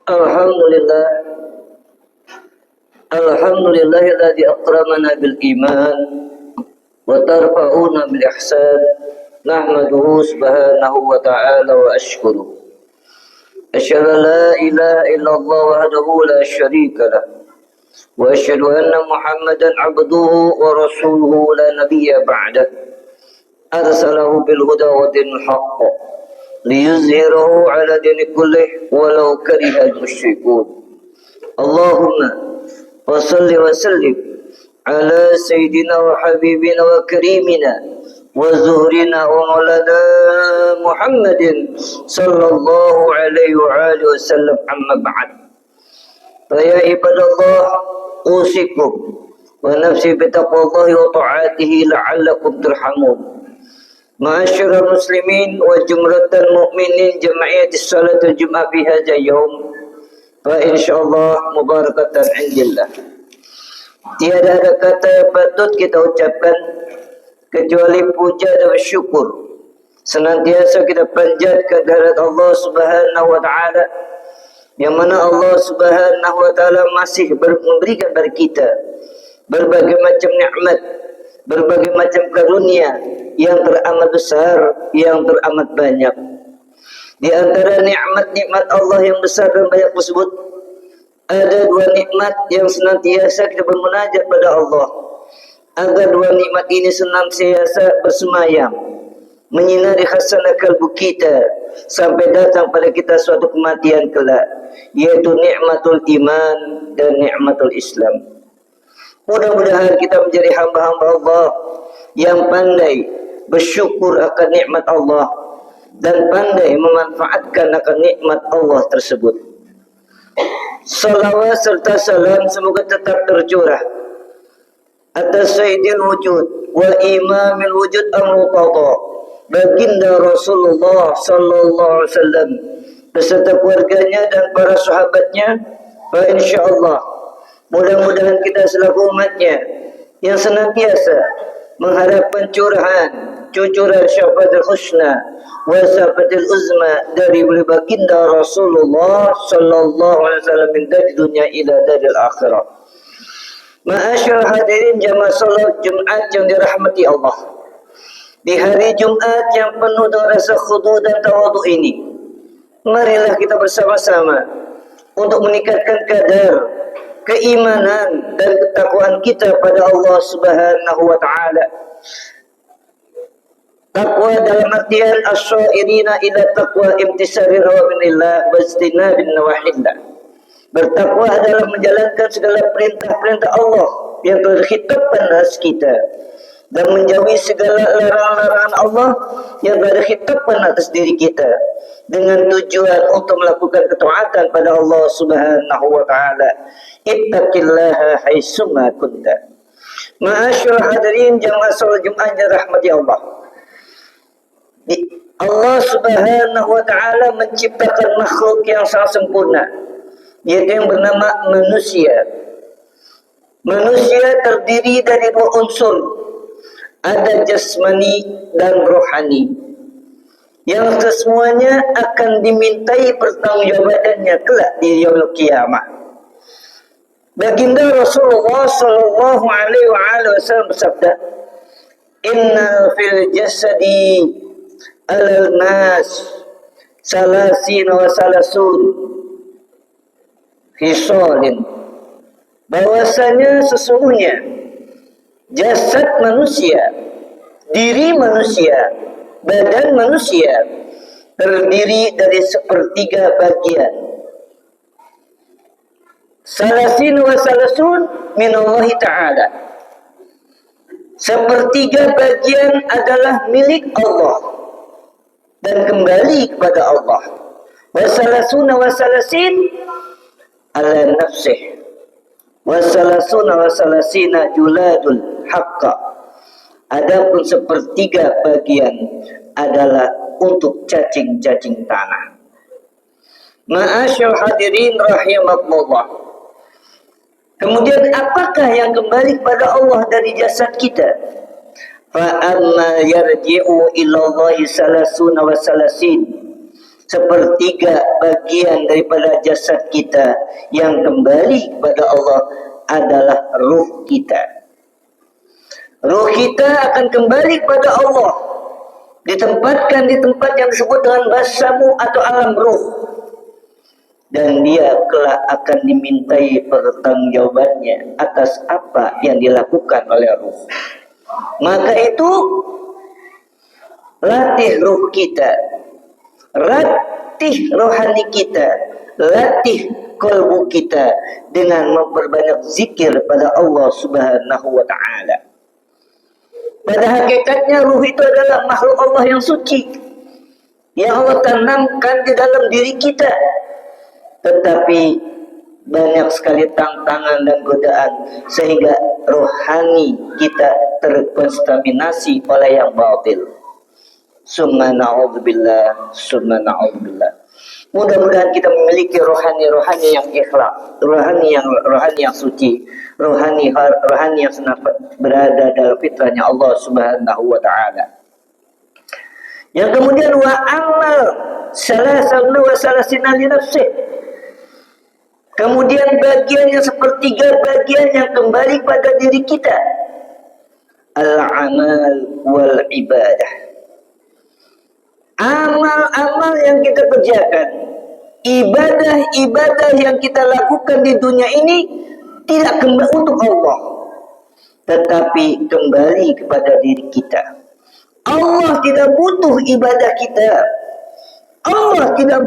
Alhamdulillah, alhamdulillahilladzi akramana bil iman wa tarfa'una bil ihsan. Nahmaduhu subhanahu wa ta'ala wa ashkuru. Asyhadu an la ilaha illallah wahdahu la syarika lah. Wa asyhadu anna Muhammadan abduhu wa rasuluhu la nabiyya ba'dah. Arsalahu bil huda wa dinil haqq liyuzhirahu ala dini kullih walau karihal musyrikun. Allahumma wa salli wa sallim ala sayyidina wa habibina wa karimina wa zuhrina wa maulana Muhammadin sallallahu alaihi wa alihi wa sallam, amma ba'd. Fa ya ibadallah, usikum wa nafsi bitaqwallahi wa ta'atihi la'allakum turhamun. Ma'asyiral muslimin wa jumlatal mu'minin jama'iyati salatul jum'ah fi hadzal yaum, fa insyaallah mubarakatan indillah. Tiada ada kata yang patut kita ucapkan kecuali puja dan syukur. Senantiasa kita panjatkan kehadirat Allah Subhanahu wa taala, yang mana Allah Subhanahu wa taala masih memberikan kepada kita berbagai macam nikmat, berbagai macam karunia yang teramat besar, yang teramat banyak. Di antara nikmat-nikmat Allah yang besar dan banyak tersebut, ada dua nikmat yang senantiasa kita bermunajat pada Allah, agar dua nikmat ini senantiasa bersemayam menyinari khasanah kalbu kita sampai datang pada kita suatu kematian kelak, yaitu nikmatul iman dan nikmatul Islam. Mudah-mudahan kita menjadi hamba-hamba Allah yang pandai bersyukur akan nikmat Allah dan pandai memanfaatkan akan nikmat Allah tersebut. Salawat serta salam semoga tetap tercurah atas Sayyidil Wujud wa Imamil Wujud Amrutada, baginda Rasulullah sallallahu alaihi wasallam beserta keluarganya dan para sahabatnya. Fa insyaallah mudah-mudahan kita selaku umatnya yang senantiasa mengharapkan cucuran syafaatul husna wa syafatul uzma dari baginda Rasulullah sallallahu alaihi wasallam min dari dunia ila daril akhirah. Ma'asyiral hadirin jamaah salat Jumat yang dirahmati Allah, di hari Jumat yang penuh dengan rasa khudu dan tawadhu ini, marilah kita bersama-sama untuk meningkatkan kadar keimanan dan ketakwaan kita pada Allah Subhanahu wa taala. Takwa dalam artian as-syairina ila taqwa imtisari rawamillah wa istinabin nawahillah. Bertakwa adalah menjalankan segala perintah-perintah Allah yang telah dikhitbahkan atas kita, dan menjauhi segala larangan-larangan Allah yang telah dikhitbahkan atas diri kita, dengan tujuan untuk melakukan ketaatan pada Allah Subhanahu wa taala. Ittaqillaha haitsuma kunta. Ma'asyiral hadirin jamaah salat Jumat yang dirahmati Allah. Allah Subhanahu wa taala menciptakan makhluk yang sangat sempurna, yaitu yang bernama manusia. Manusia terdiri dari dua unsur, ada jasmani dan rohani, yang kesemuanya akan dimintai pertanggungjawabannya kelak di yaumul qiyamah. Baginda Rasulullah sallallahu alaihi wasallam bersabda, "Inna fil jasadi alal nas salasin wa salasun hisalin." Bahwasanya sesungguhnya jasad manusia, diri manusia, badan manusia terdiri dari sepertiga bagian. Salasin wa salasun minallahi ta'ala. Sepertiga bagian adalah milik Allah dan kembali kepada Allah. Wa salasuna wa salasin ala nafsih. Wa salasuna wa salasina juladul haqqa. Adapun sepertiga bagian adalah untuk cacing-cacing tanah. Ma'asyal hadirin rahimakumullah. Kemudian apakah yang kembali kepada Allah dari jasad kita? Fa amma yarji'u ila Allahi salasuna wa salasin. sepertiga bagian daripada jasad kita yang kembali kepada Allah adalah ruh kita. Ruh kita akan kembali kepada Allah, ditempatkan di tempat yang disebut dengan basamu atau alam ruh, dan dia kelak akan dimintai pertanggungjawabannya atas apa yang dilakukan oleh ruh. Maka itu latih ruh kita, latih rohani kita, latih kalbu kita dengan memperbanyak zikir pada Allah Subhanahu wa ta'ala. Pada hakikatnya ruh itu adalah makhluk Allah yang suci, yang Allah tanamkan di dalam diri kita. Tetapi banyak sekali tantangan dan godaan sehingga rohani kita terkontaminasi oleh yang batil. Summa na'udzubillah, summa na'udzubillah. Mudah-mudahan kita memiliki rohani yang ikhlas, rohani yang suci, rohani yang senang berada dalam fitrahnya Allah Subhanahu wa ta'ala. Yang kemudian wa amal salasana wa salasina li nafsih. Kemudian bagian yang sepertiga bagian yang kembali pada diri kita. Al-amal wal ibadah. Amal-amal yang kita kerjakan, ibadah-ibadah yang kita lakukan di dunia ini tidak kembali untuk Allah, tetapi kembali kepada diri kita. Allah tidak butuh ibadah kita. Allah tidak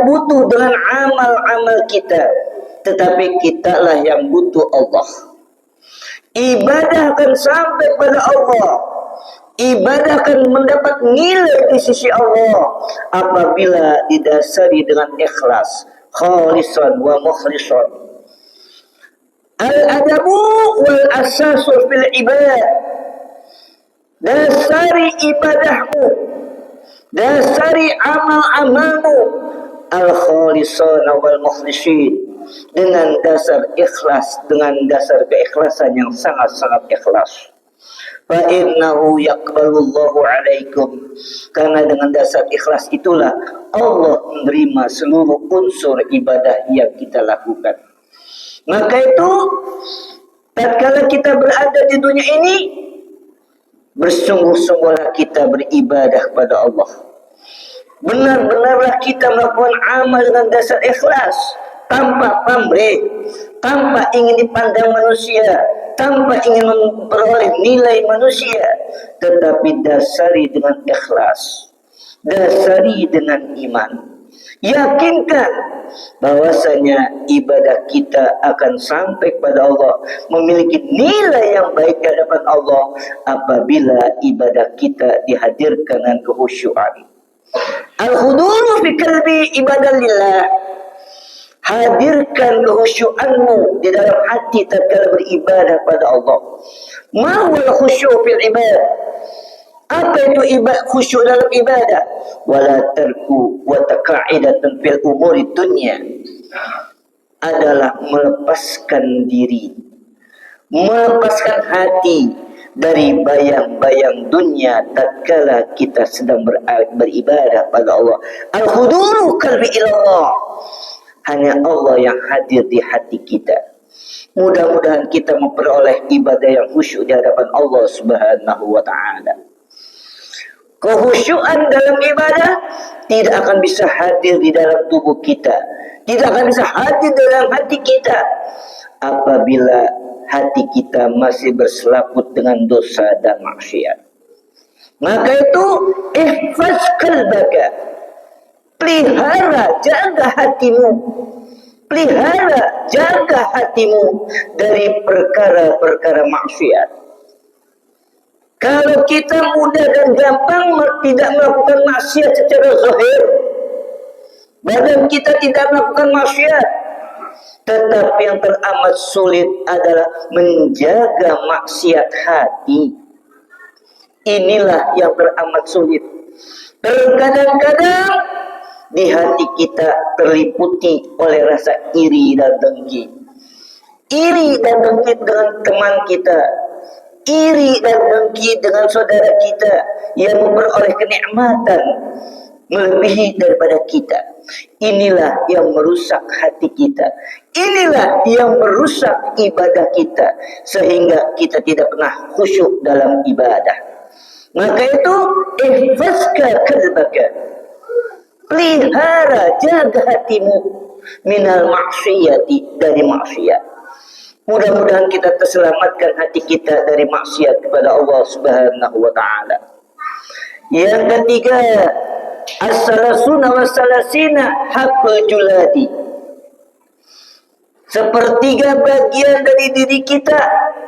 butuh dengan amal-amal kita, tetapi kitalah yang butuh Allah. Ibadah akan sampai pada Allah, ibadah akan mendapat nilai di sisi Allah apabila didasari dengan ikhlas, khalisan wa mukhlisan. Al-adabu wal asasu fil ibadah. Dasari ibadahmu, dasari amal-amalmu, al-khalisan wal mukhlisin, dengan dasar ikhlas, dengan dasar keikhlasan yang sangat-sangat ikhlas. Fa innahu yaqbalullahu alaikum, karena dengan dasar ikhlas itulah Allah menerima seluruh unsur ibadah yang kita lakukan. Maka itu tatkala kita berada di dunia ini, bersungguh-sungguhlah kita beribadah kepada Allah. Benar-benarlah kita melakukan amal dengan dasar ikhlas, tanpa pamrih, tanpa ingin dipandang manusia, tanpa ingin memperoleh nilai manusia, tetapi dasari dengan ikhlas, dasari dengan iman. Yakinkan bahwasanya ibadah kita akan sampai kepada Allah, memiliki nilai yang baik di hadapan Allah apabila ibadah kita dihadirkan dengan kehusyuan. Al-huduru fi qalbi ibadah lillah. Hadirkan kehusyuanmu di dalam hati tatkala beribadah pada Allah. Ma huwa al-khusyu' fil ibadah? Apa itu khusyuk dalam ibadah? Wala tarku wa taqa'idatan fil umuri dunya. Adalah melepaskan diri, melepaskan hati dari bayang-bayang dunia tatkala kita sedang beribadah pada Allah. Al-huduru qalbi ilallah. Hanya Allah yang hadir di hati kita. Mudah-mudahan kita memperoleh ibadah yang khusyuk di hadapan Allah Subhanahu wa ta'ala. Kehusyuan dalam ibadah tidak akan bisa hadir di dalam tubuh kita, tidak akan bisa hadir dalam hati kita apabila hati kita masih berselaput dengan dosa dan maksiat. Maka itu ihfaz qalbaka, pelihara, jaga hatimu, pelihara, jaga hatimu dari perkara-perkara maksiat. Kalau kita mudah dan gampang tidak melakukan maksiat secara zahir, badan kita tidak melakukan maksiat, tetapi yang teramat sulit adalah menjaga maksiat hati. Inilah yang teramat sulit. Terkadang-kadang di hati kita terliputi oleh rasa iri dan dengki. Iri dan dengki dengan teman kita, iri dan dengki dengan saudara kita yang memperoleh kenikmatan, melebihi daripada kita. Inilah yang merusak hati kita. Inilah yang merusak ibadah kita, sehingga kita tidak pernah khusyuk dalam ibadah. Maka itu, ihfazka qalbaka, pelihara, jaga hatimu minal maksiyati, dari maksiat. Mudah-mudahan kita terselamatkan hati kita dari maksiat kepada Allah Subhanahu wa taala. Yang ketiga, as-salasuna was-salasina haqqul juladi. Sepertiga bagian dari diri kita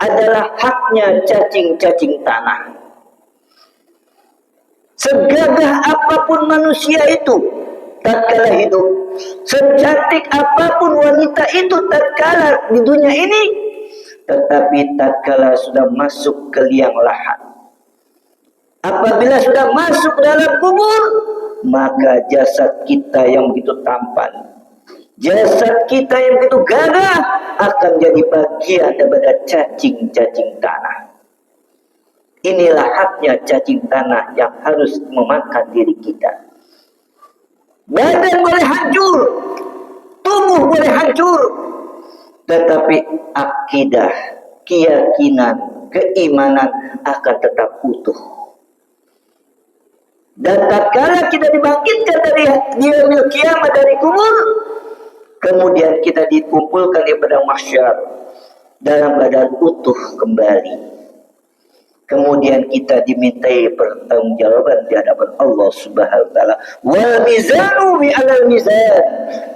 adalah haknya cacing-cacing tanah. Segagah apapun manusia itu tatkala hidup, secantik apapun wanita itu tatkala di dunia ini, tetapi tatkala sudah masuk ke liang lahat, apabila sudah masuk dalam kubur, maka jasad kita yang begitu tampan, jasad kita yang begitu gagah akan jadi bagian daripada cacing-cacing tanah. Inilah haknya cacing tanah yang harus memakan diri kita. Badan boleh hancur, tubuh boleh hancur, tetapi akidah, keyakinan, keimanan akan tetap utuh. Dan tatkala kita dibangkitkan dari yaumil kiamat, dari kubur, kemudian kita dikumpulkan di padang mahsyar dalam keadaan utuh kembali. Kemudian kita dimintai pertanggungjawaban di hadapan Allah Subhanahu wa taala. Wal mizanu bi alal mizan,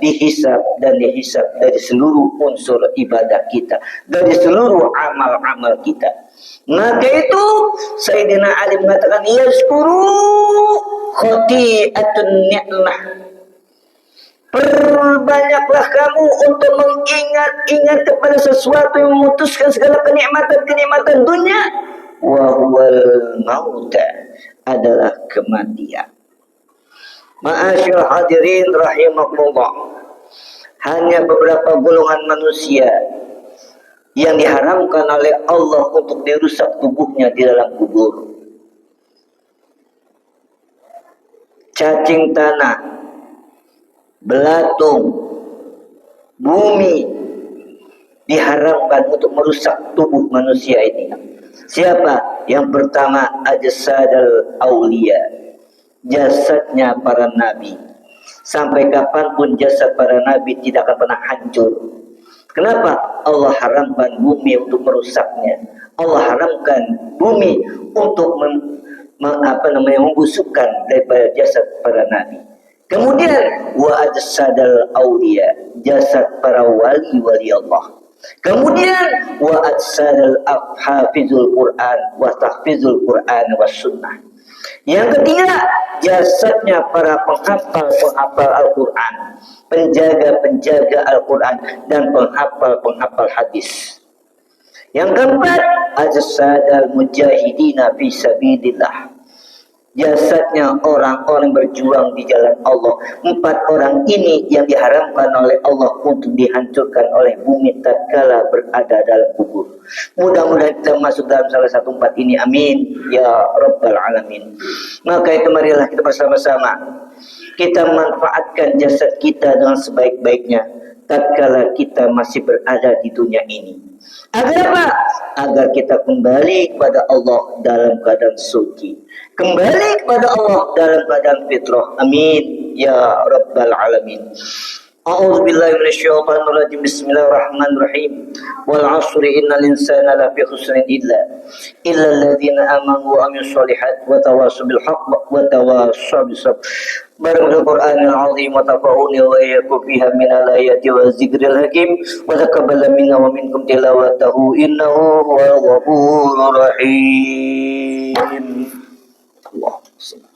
dihisab dan dihisab dari seluruh unsur ibadah kita, dari seluruh amal-amal kita. Maka itu Sayyidina Ali mengatakan, yazkuru khati'atun ni'mah. Perbanyaklah kamu untuk mengingat-ingat kepada sesuatu yang memutuskan segala kenikmatan-kenikmatan dunia. Wa huwal mauta, adalah kematian. Ma'asyiral hadirin rahimakumullah, hanya beberapa golongan manusia yang diharamkan oleh Allah untuk dirusak tubuhnya di dalam kubur. Cacing tanah, belatung, bumi diharamkan untuk merusak tubuh manusia ini. Siapa? Yang pertama, ajsadal aulia, jasadnya para nabi. Sampai kapanpun jasad para nabi tidak akan pernah hancur. Kenapa? Allah haramkan bumi untuk merusaknya. Allah haramkan bumi untuk membusukkan daripada jasad para nabi. Kemudian wa ajsadal aulia, jasad para wali-wali Allah. Kemudian wa ajsadal hafizul Quran wa tahfizul Quran was sunnah. Yang ketiga, jasadnya para penghafal Al-Quran, penjaga-penjaga Al-Quran dan penghafal hadis. Yang keempat, ajsadal mujahidina fi sabilillah, jasadnya orang-orang berjuang di jalan Allah. 4 orang ini yang diharamkan oleh Allah untuk dihancurkan oleh bumi tatkala berada dalam kubur. Mudah-mudahan kita masuk dalam salah satu 4 ini, amin ya rabbal alamin. Maka itu marilah kita bersama-sama kita manfaatkan jasad kita dengan sebaik-baiknya tatkala kita masih berada di dunia ini. Agar apa? Agar kita kembali kepada Allah dalam keadaan suci, kembali kepada Allah dalam keadaan fitrah. Amin ya rabbal alamin. A'udzu billahi minasyaitonir rajim. Bismillahirrahmanirrahim. Wal 'ashri innal insana lafi khusrin illa alladziina aamanu wa 'amilus shalihaati wa tawassaw bil haqqi wa tawassaw bis sabr. Barakal Qur'anil 'azim wa tafa'uni wa iyyakum fiha minal ayati wa zikril hakim wa taqabbal minna wa minkum tilawatahu innahu huwal ghafurur rahim. Allahumma shalli